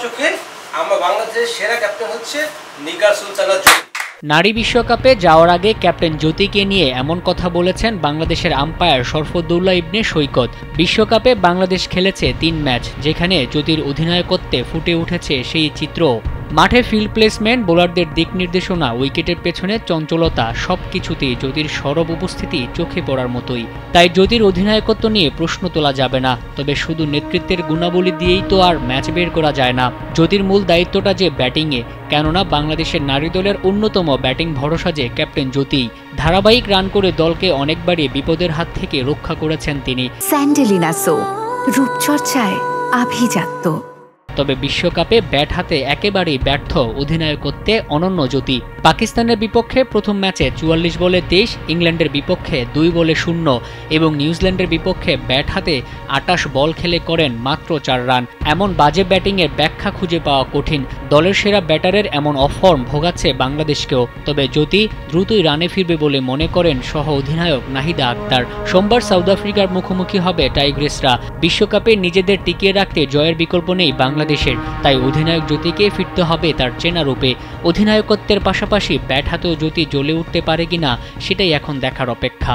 চোখে আমার বাংলাদেশের সেরা ক্যাপ্টেন হচ্ছে নিগার সুলতানা জ্যোতি। নারী বিশ্বকাপে যাওয়ার আগে ক্যাপ্টেন জ্যোতিকে নিয়ে এমন কথা বলেছেন বাংলাদেশের আম্পায়ার শরফুদ্দৌলা ইবনে সৈকত। বিশ্বকাপে বাংলাদেশ খেলেছে ৩ ম্যাচ, যেখানে জ্যোতির অধিনায়কত্বে ফুটে উঠেছে সেই চিত্র। মাঠে ফিল্ড প্লেসমেন্ট, বোলারদের দিক নির্দেশনা, উইকেটের পেছনে চঞ্চলতা সবকিছুতেই জ্যোতির সরব উপস্থিতি চোখে পড়ার মতোই। তাই জ্যোতির অধিনায়কত্ব নিয়ে প্রশ্ন তোলা যাবে না। তবে শুধু নেতৃত্বের গুণাবলী দিয়েই তো আর ম্যাচ বের করা যায় না। জ্যোতির মূল দায়িত্বটা যে ব্যাটিংয়ে, কেননা বাংলাদেশের নারী দলের অন্যতম ব্যাটিং ভরসা যে ক্যাপ্টেন জ্যোতি। ধারাবাহিক রান করে দলকে অনেকবারই বিপদের হাত থেকে রক্ষা করেছেন তিনি। স্যান্ডেলিনা সো, রূপচর্চায় আভিজাত্য। তবে বিশ্বকাপে ব্যাট হাতে একেবারেই ব্যর্থ অধিনায়কত্বে অনন্য জ্যোতি। পাকিস্তানের বিপক্ষে প্রথম ম্যাচে ৪৪ বলে ২৩, ইংল্যান্ডের বিপক্ষে ২ বলে ০ এবং নিউজিল্যান্ডের বিপক্ষে ব্যাট হাতে ২৮ বল খেলে করেন মাত্র ৪ রান। এমন বাজে ব্যাটিংয়ের ব্যাখ্যা খুঁজে পাওয়া কঠিন। দলের সেরা ব্যাটারের এমন অফর্ম ভোগাচ্ছে বাংলাদেশকেও। তবে জ্যোতি দ্রুতই রানে ফিরবে বলে মনে করেন সহ অধিনায়ক নাহিদা আক্তার। সোমবার সাউথ আফ্রিকার মুখোমুখি হবে টাইগ্রেসরা। বিশ্বকাপে নিজেদের টিকিয়ে রাখতে জয়ের বিকল্প নেই বাংলাদেশের। তাই অধিনায়ক জ্যোতিকে ফিরতে হবে তার চেনা রূপে। অধিনায়কত্বের পাশাপাশি ব্যাট হাতেও জ্যোতি জ্বলে উঠতে পারে কিনা সেটাই এখন দেখার অপেক্ষা।